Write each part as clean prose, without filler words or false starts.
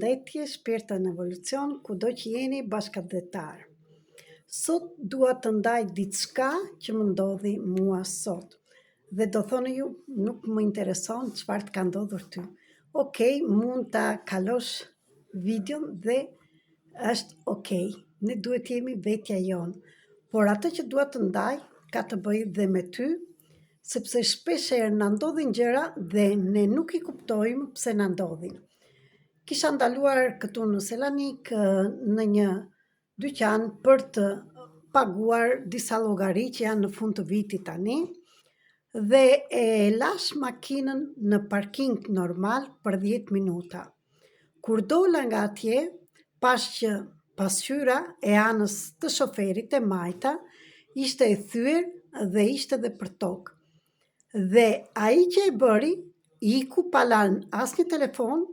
Përshëndetje, shpirta në evolucion, kudo që jeni bashkëdhetar. Sot dua të ndaj diçka që më ndodhi mua sot. Dhe do thoni ju, nuk më intereson çfarë të ka ndodhur ty. Okej, mund ta kalosh videon dhe është okej. Ne duhet jemi vetja jonë. Por atë që dua të ndaj ka të bëjë dhe me ty, sepse shpeshherë na ndodhin gjëra dhe ne nuk i kuptojmë pse na ndodhin. Kisha ndaluar këtu në Selanik në një dyqan për të paguar disa llogari që janë në fund të vitit tani dhe e lash makinën në parking normal për 10 minuta. Kur dola nga atje, pash që pasqyra e anës të shoferit e majta ishte e thyer dhe ishte dhe për tokë. Dhe ai që e bëri, iku pa lanë asnjë telefon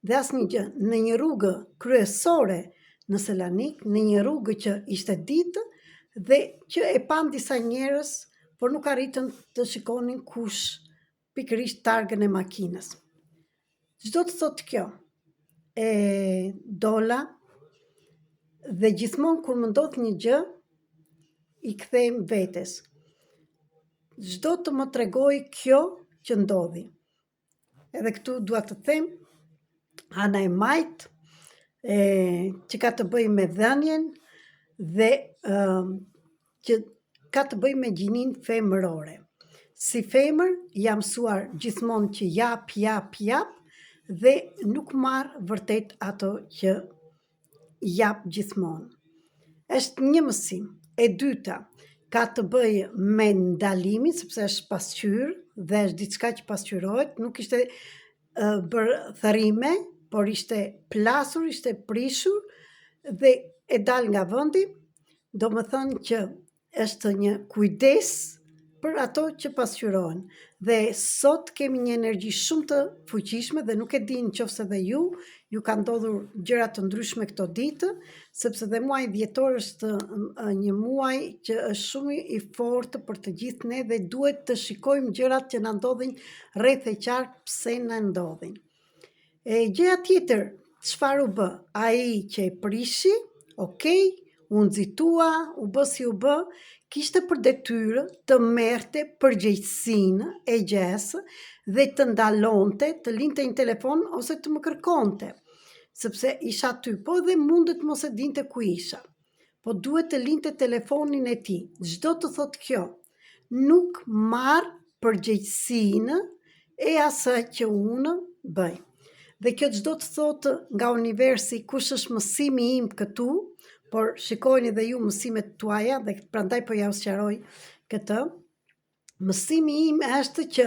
dhe asnjë gjë në një rrugë kryesore në Selanik, në një rrugë që ishte ditë dhe që e pan disa njerëz, por nuk arritën të shikonin kush pikërisht targën e makinës. Çdo të thotë kjo, dola dhe gjithmonë kur më ndodh një gjë, i kthejmë vetes. Çdo të më tregoj kjo që ndodhi. Edhe këtu dua të them, ana e majt, që ka të bëjë me dhënien dhe që ka të bëjë me gjinin femërore. Si femër jam mësuar gjithmonë që jap dhe nuk marr vërtet ato që jap gjithmonë. Është një mësim. E dyta, ka të bëjë me ndalimin, sepse është pasqyrë dhe është diçka që pasqyrohet, nuk ishte bërë therrime, por ishte plasur, ishte prishur dhe e dal nga vendi, do më thënë që është një kujdes për ato që pasqyrohen. Dhe sot kemi një energji shumë të fuqishme dhe nuk e di nëse dhe ju ka ndodhur gjëra të ndryshme këto ditë, sepse dhe muaji dhjetor është një muaj që është shumë i fortë për të gjithë ne dhe duhet të shikojmë gjërat që na ndodhin rreth e qark pse na ndodhin. Gjëja tjetër, çfarë u bë? Ai që e prishi, okej, u nxitua, u bë si u bë, kishte për detyrë të merrte përgjegjësinë e gjës dhe të ndalonte, të linte një telefon ose të më kërkonte, sepse isha aty, po dhe mundet mos e dinte ku isha. Po duhet të linte telefonin e tij. Çdo të thotë kjo, nuk marr përgjegjësinë e asaj që unë bëj. Dhe kjo çdo të thotë nga universi, kush është mësimi im këtu, por shikojni dhe ju mësimet tuaja dhe prandaj po ja sqaroj këtë. Mësimi im është që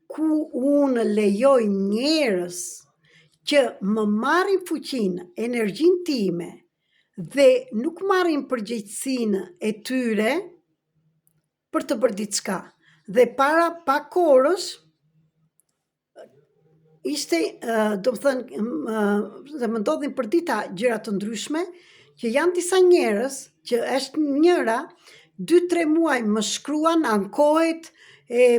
ku unë lejoj njerëz që më marrin fuqinë, energjinë time dhe nuk marrin përgjegjësinë e tyre për të bërë diçka. Dhe para pak orësh ishte, do më thënë, dhe më ndodhin për dita gjëra të ndryshme, që janë disa njerëz, që është njëra, 2-3 muaj më shkruan, ankohet,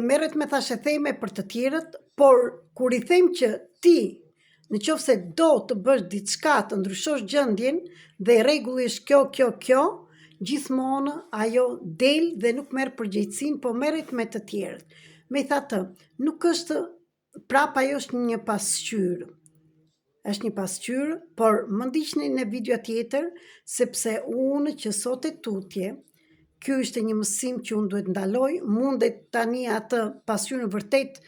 merret me thashë theme për të tjerët, por kur i them që ti, në qoftë se do të bësh diçka të ndryshosh gjendjen dhe rregulli është kjo, gjithmonë ajo del dhe nuk merr përgjegjësinë, po merret me të tjerët. Megjithatë, nuk është prapa ajo është një pasqyrë. Është një pasqyrë, por më ndiqni në video tjetër, sepse unë që sot e tutje, ky është një mësim që unë duhet ndaloj, mundet tani atë pasqyrën vërtet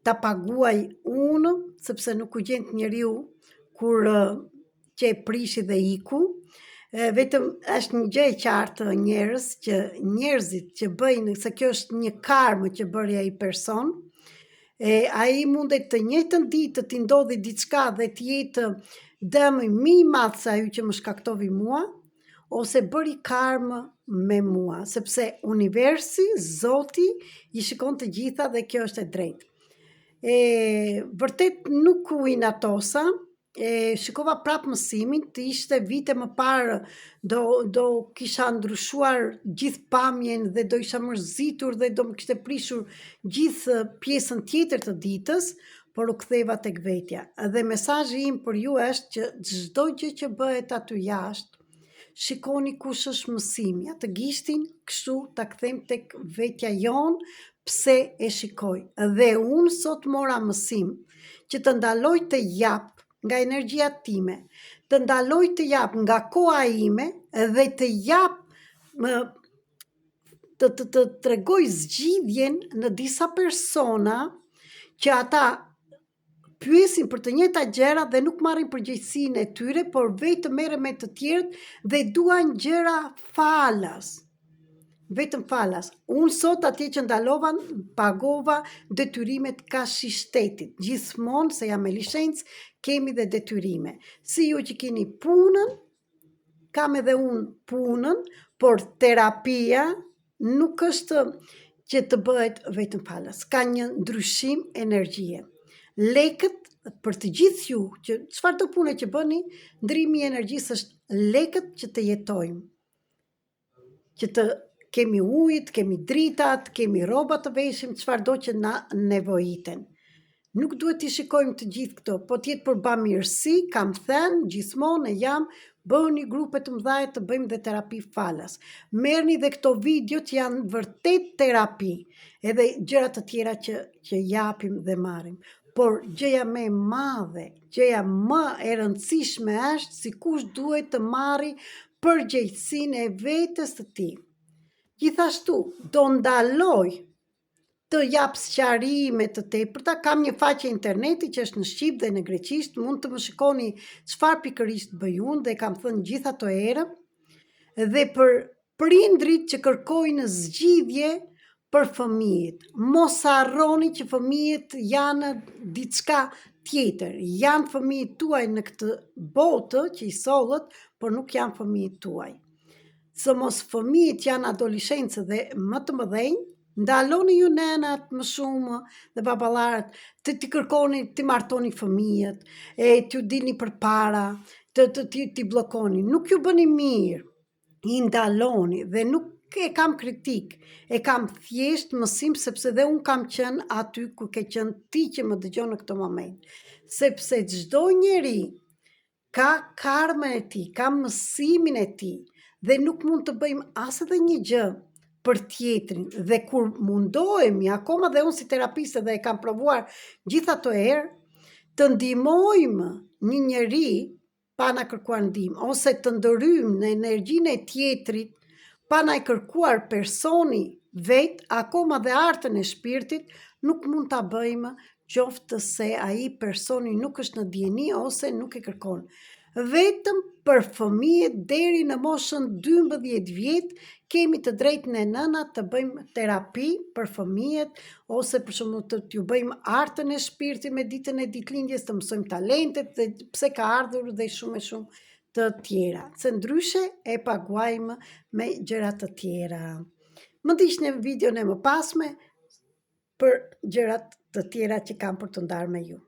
ta paguaj unë, sepse nuk u gjend njeriu kur që e prishi dhe iku. Vetëm është një gjë e qartë njerëzit që bëjnë, se kjo është një karmë që bëri ai person, ai mundet të njëjtën ditë t'i ndodhi diçka dhe t'jetë dëm më i madh se ajo që më shkaktovi mua, ose bëri karmë me mua, sepse universi, Zoti, i shikon të gjitha dhe kjo është e drejtë. Vërtet nuk u inatosa, shikova prap mësimin, të ishte vite më parë do kisha ndryshuar gjithë pamjen dhe do isha mërzitur dhe do më kishte prishur gjithë pjesën tjetër të ditës, por u ktheva tek vetja. Dhe mesazhi im për ju është që çdo gjë që bëhet aty jashtë, shikoni kush është mësimi, atë gishtin kështu ta kthejmë tek vetja jon, pse e shikoj. Dhe unë sot mora mësim që të ndaloj të jap nga energjia time, të ndaloj të jap nga koha ime dhe të jap të tregoj zgjidhjen në disa persona që ata pyesin për të njëjta gjëra dhe nuk marrin përgjegjësinë e tyre, por vetëm merren me të tjerët dhe duan gjëra falas. Vetëm falas. Unë sot atje që ndalova, pagova detyrimet ka si shtetit. Gjithmonë se jam me licencë, kemi dhe detyrime. Si ju që keni punën, kam edhe unë punën, por terapia nuk është që të bëhet vetëm falas. Ka një ndryshim energjie. Lekët për të gjithë ju, që çfarë do punë që bëni, ndrimi i energjisë është lekët që të jetojmë. Që të kemi ujët, kemi dritat, kemi rroba të veshim, çfarë do që na nevojiten. Nuk duhet t'i shikojmë të gjithë këto, po t'jetë për bamirësi, kam thënë, gjithmonë e jam, bëni grupe të mëdha të bëjmë dhe terapi falas. Merrni dhe këto video që janë vërtet terapi, edhe gjëra të tjera që japim dhe marrim. Por gjëja më e madhe, gjëja më e rëndësishme është si kush duhet të marri përgjegjësinë e vetes të tij. Gjithashtu, do ndaloj të jap sqarime të tepërta, kam një faqe interneti që është në shqip dhe në greqisht, mund të më shikoni çfarë pikërisht bëj unë dhe kam thënë gjithë ato herë, dhe për prindrit që kërkojnë zgjidhje për fëmijët. Mos harroni që fëmijët janë diçka tjetër, janë fëmijët tuaj në këtë botë që i sollët, por nuk janë fëmijët tuaj. Së mos fëmijët janë adoleshencë dhe më të mëdhenj, ndaloni ju nenat më shumë dhe baballarët të t'i kërkoni, t'i martoni fëmijët, t'ju dilni përpara, t'i bllokoni. Nuk ju bëni mirë, i ndaloni dhe nuk e kam kritik, e kam thjesht mësim sepse dhe unë kam qenë aty ku ke qenë ti që më dëgjon në këtë moment. Sepse çdo njeri ka karmën e tij, ka mësimin e tij dhe nuk mund të bëjmë as edhe një gjë për tjetrin. Dhe kur mundohemi, akoma dhe unë si terapiste dhe e kam provuar gjithë ato herë, të ndihmojmë një njeri pa na kërkuar ndihmë, ose të ndërhyjmë në energjinë e tjetrit pa na kërkuar personi vet, akoma dhe artën e shpirtit, nuk mund ta bëjmë, qoftë se ai personi nuk është në dieni ose nuk e kërkon. Vetëm për fëmijët deri në moshën 12 vjet kemi të drejtën e nënat të bëjmë terapi për fëmijët, ose për shembull t'ju bëjmë artën e shpirtit me ditën e ditëlindjes, të mësojmë talentet dhe pse ka ardhur dhe shumë e shumë të tjera. Se ndryshe e paguajmë me gjëra të tjera. Më ndiqni në videon e mëpasme për gjërat të tjera që kam për të ndarë me ju.